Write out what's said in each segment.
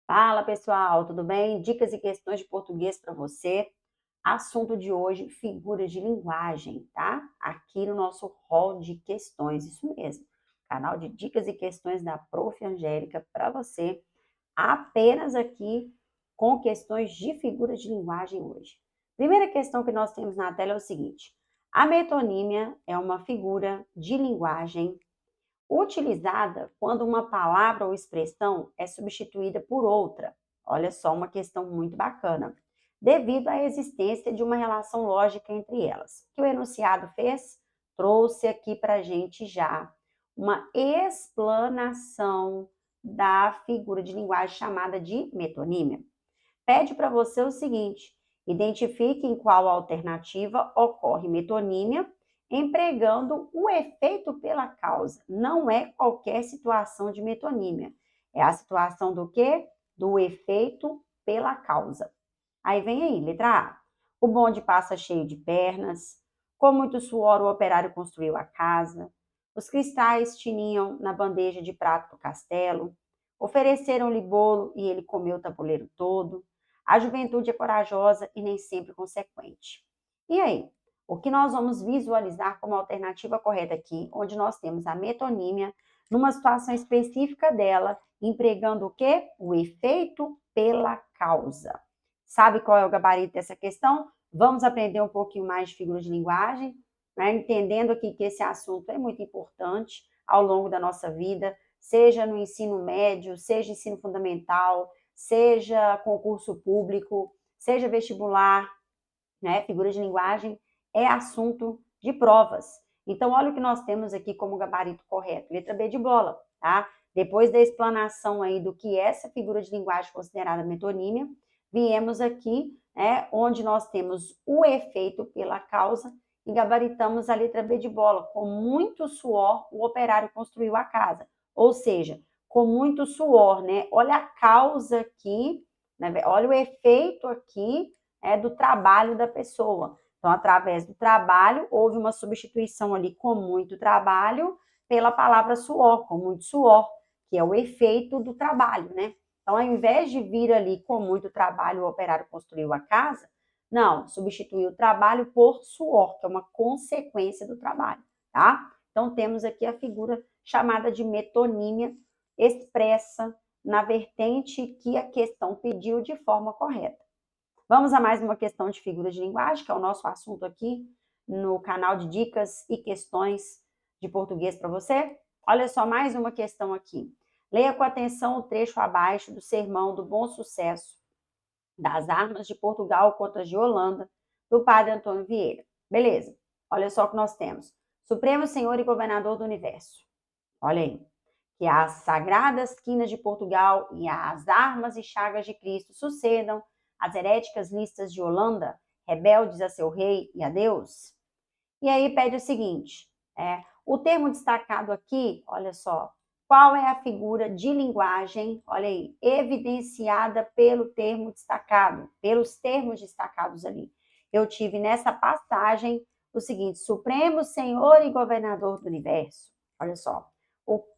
Fala pessoal, tudo bem? Dicas e questões de português para você. Assunto de hoje, figuras de linguagem, tá? Aqui no nosso hall de questões, isso mesmo. Canal de dicas e questões da Prof. Angélica para você, apenas aqui com questões de figuras de linguagem hoje. Primeira questão que nós temos na tela é o seguinte: a metonímia é uma figura de linguagem utilizada quando uma palavra ou expressão é substituída por outra. Olha só uma questão muito bacana. Devido à existência de uma relação lógica entre elas. O que o enunciado fez? Trouxe aqui para a gente já uma explanação da figura de linguagem chamada de metonímia. Pede para você o seguinte: identifique em qual alternativa ocorre metonímia, empregando o efeito pela causa. Não é qualquer situação de metonímia. É a situação do quê? Do efeito pela causa. Aí vem aí, letra A. O bonde passa cheio de pernas. Com muito suor, o operário construiu a casa. Os cristais tiniam na bandeja de prato do castelo. Ofereceram-lhe bolo e ele comeu o tabuleiro todo. A juventude é corajosa e nem sempre consequente. E aí? O que nós vamos visualizar como alternativa correta aqui, onde nós temos a metonímia, numa situação específica dela, empregando o quê? O efeito pela causa. Sabe qual é o gabarito dessa questão? Vamos aprender um pouquinho mais de figuras de linguagem, né? Entendendo aqui que esse assunto é muito importante ao longo da nossa vida, seja no ensino médio, seja ensino fundamental, seja concurso público, seja vestibular, né? Figura de linguagem é assunto de provas. Então, olha o que nós temos aqui como gabarito correto. Letra B de bola, tá? Depois da explanação aí do que é essa figura de linguagem considerada metonímia, viemos aqui, né, onde nós temos o efeito pela causa e gabaritamos a letra B de bola. Com muito suor, o operário construiu a casa. Ou seja, com muito suor, né? Olha a causa aqui, né? Olha o efeito aqui do trabalho da pessoa. Então, através do trabalho, houve uma substituição ali com muito trabalho pela palavra suor, com muito suor, que é o efeito do trabalho, né? Então, ao invés de vir ali com muito trabalho, o operário construiu a casa, não, substituiu o trabalho por suor, que é uma consequência do trabalho, tá? Então, temos aqui a figura chamada de metonímia, expressa na vertente que a questão pediu de forma correta. Vamos a mais uma questão de figura de linguagem, que é o nosso assunto aqui no canal de dicas e questões de português para você. Olha só mais uma questão aqui. Leia com atenção o trecho abaixo do sermão do Bom Sucesso das Armas de Portugal contra as de Holanda, do padre Antônio Vieira. Beleza. Olha só o que nós temos. Supremo Senhor e Governador do Universo. Olha aí. Que as sagradas quinas de Portugal e as armas e chagas de Cristo sucedam as heréticas listas de Holanda, rebeldes a seu rei e a Deus. E aí pede o seguinte, o termo destacado aqui, olha só, qual é a figura de linguagem, olha aí, evidenciada pelo termo destacado, pelos termos destacados ali. Eu tive nessa passagem o seguinte: Supremo Senhor e Governador do Universo. Olha só,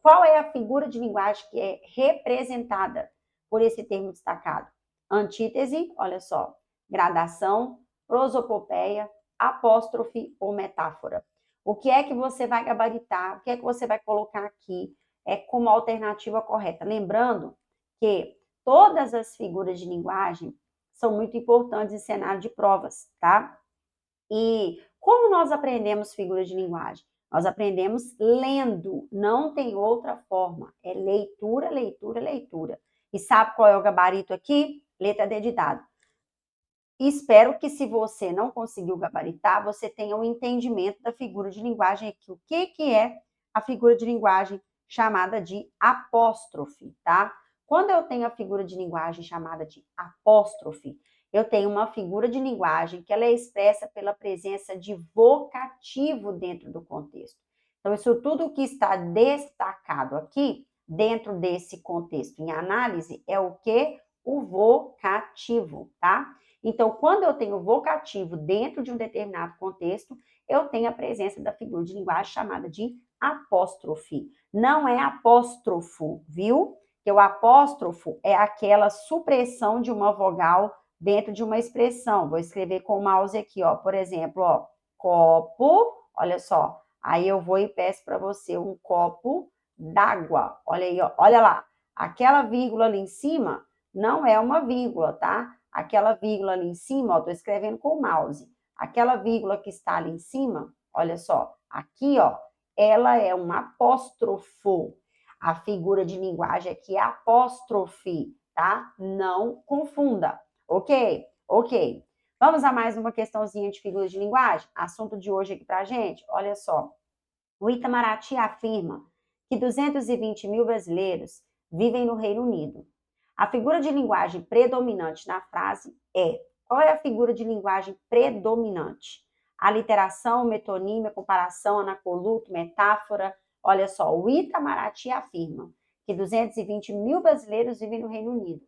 qual é a figura de linguagem que é representada por esse termo destacado? Antítese, olha só, gradação, prosopopeia, apóstrofe ou metáfora. O que é que você vai gabaritar? O que é que você vai colocar aqui como alternativa correta? Lembrando que todas as figuras de linguagem são muito importantes em cenário de provas, tá? E como nós aprendemos figuras de linguagem? Nós aprendemos lendo, não tem outra forma. É leitura, leitura, leitura. E sabe qual é o gabarito aqui? Letra D de dado. Espero que, se você não conseguiu gabaritar, você tenha um entendimento da figura de linguagem aqui. O que é a figura de linguagem chamada de apóstrofe, tá? Quando eu tenho a figura de linguagem chamada de apóstrofe, eu tenho uma figura de linguagem que ela é expressa pela presença de vocativo dentro do contexto. Então, isso tudo que está destacado aqui, dentro desse contexto em análise, é o que? O vocativo, tá? Então, quando eu tenho vocativo dentro de um determinado contexto, eu tenho a presença da figura de linguagem chamada de apóstrofe. Não é apóstrofo, viu? Que o apóstrofo é aquela supressão de uma vogal dentro de uma expressão. Vou escrever com o mouse aqui, ó. Por exemplo, ó, copo, olha só. Aí eu vou e peço para você um copo d'água. Olha aí, ó, olha lá. Aquela vírgula ali em cima não é uma vírgula, tá? Aquela vírgula ali em cima, ó, tô escrevendo com o mouse. Aquela vírgula que está ali em cima, olha só, aqui, ó, ela é um apóstrofo. A figura de linguagem aqui é apóstrofe, tá? Não confunda, ok? Ok. Vamos a mais uma questãozinha de figuras de linguagem? Assunto de hoje aqui pra gente, olha só. O Itamaraty afirma que 220 mil brasileiros vivem no Reino Unido. A figura de linguagem predominante na frase é. Qual é a figura de linguagem predominante? Aliteração, metonímia, comparação, anacoluto, metáfora. Olha só, o Itamaraty afirma que 220 mil brasileiros vivem no Reino Unido.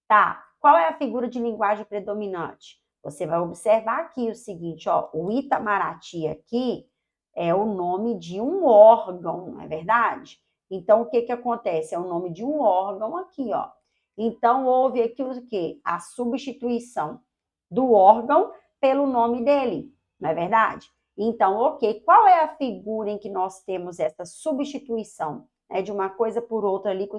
Tá, qual é a figura de linguagem predominante? Você vai observar aqui o seguinte, ó, o Itamaraty aqui é o nome de um órgão, não é verdade? Então, o que que acontece? É o nome de um órgão aqui, ó. Então, houve aqui o quê? A substituição do órgão pelo nome dele, não é verdade? Então, ok, qual é a figura em que nós temos essa substituição, né, de uma coisa por outra ali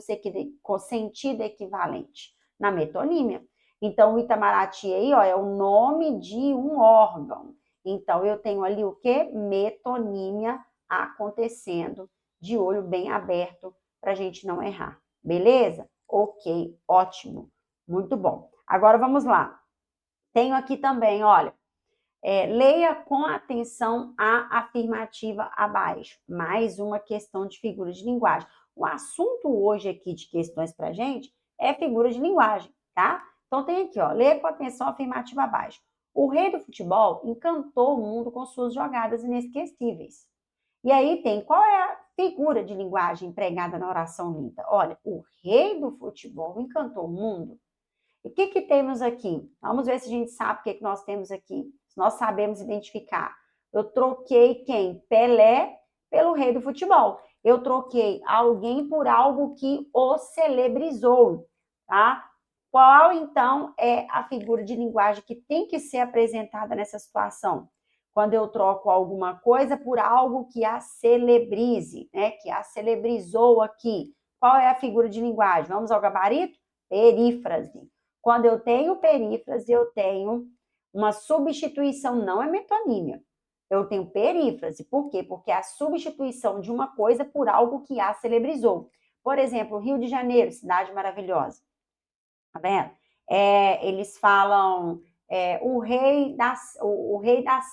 com sentido equivalente? Na metonímia. Então, o Itamaraty aí, ó, é o nome de um órgão. Então, eu tenho ali o quê? Metonímia acontecendo, de olho bem aberto, para a gente não errar. Beleza? Ok, ótimo. Muito bom. Agora, vamos lá. Tenho aqui também, olha, leia com atenção a afirmativa abaixo. Mais uma questão de figura de linguagem. O assunto hoje aqui de questões para gente é figura de linguagem, tá? Então tem aqui, ó, leia com atenção a afirmativa abaixo. O rei do futebol encantou o mundo com suas jogadas inesquecíveis. E aí tem, qual é a figura de linguagem empregada na oração lida? Olha, o rei do futebol encantou o mundo. E o que que temos aqui? Vamos ver se a gente sabe o que que nós temos aqui. Se nós sabemos identificar. Eu troquei quem? Pelé pelo rei do futebol. Eu troquei alguém por algo que o celebrizou, tá? Qual, então, é a figura de linguagem que tem que ser apresentada nessa situação? Quando eu troco alguma coisa por algo que a celebrize, né? Que a celebrizou aqui. Qual é a figura de linguagem? Vamos ao gabarito? Perífrase. Quando eu tenho perífrase, eu tenho uma substituição, não é metonímia. Eu tenho perífrase. Por quê? Porque é a substituição de uma coisa por algo que a celebrizou. Por exemplo, Rio de Janeiro, cidade maravilhosa. Tá vendo? Eles falam o rei da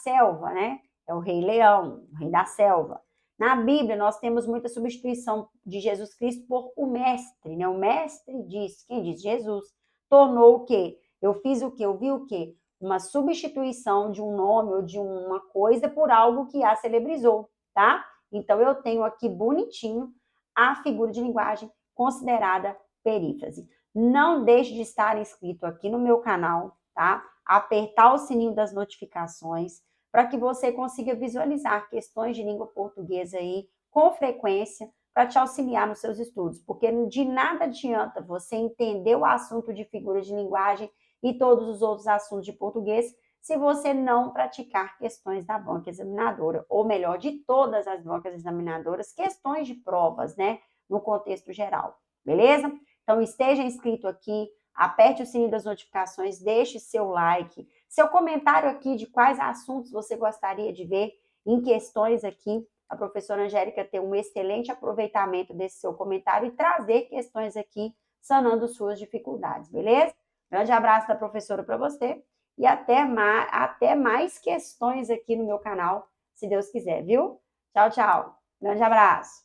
selva, né? É o rei leão, o rei da selva. Na Bíblia, nós temos muita substituição de Jesus Cristo por o mestre, né? O mestre diz, quem diz? Jesus. Tornou o quê? Eu fiz o quê? Eu vi o quê? Uma substituição de um nome ou de uma coisa por algo que a celebrizou, tá? Então, eu tenho aqui bonitinho a figura de linguagem considerada perífrase. Não deixe de estar inscrito aqui no meu canal, tá? Apertar o sininho das notificações para que você consiga visualizar questões de língua portuguesa aí com frequência para te auxiliar nos seus estudos, porque de nada adianta você entender o assunto de figuras de linguagem e todos os outros assuntos de português se você não praticar questões da banca examinadora, ou melhor, de todas as bancas examinadoras, questões de provas, né, no contexto geral, beleza? Então, esteja inscrito aqui, aperte o sininho das notificações, deixe seu like, seu comentário aqui de quais assuntos você gostaria de ver em questões aqui. A professora Angélica tem um excelente aproveitamento desse seu comentário e trazer questões aqui, sanando suas dificuldades, beleza? Grande abraço da professora para você e até mais questões aqui no meu canal, se Deus quiser, viu? Tchau, tchau. Grande abraço.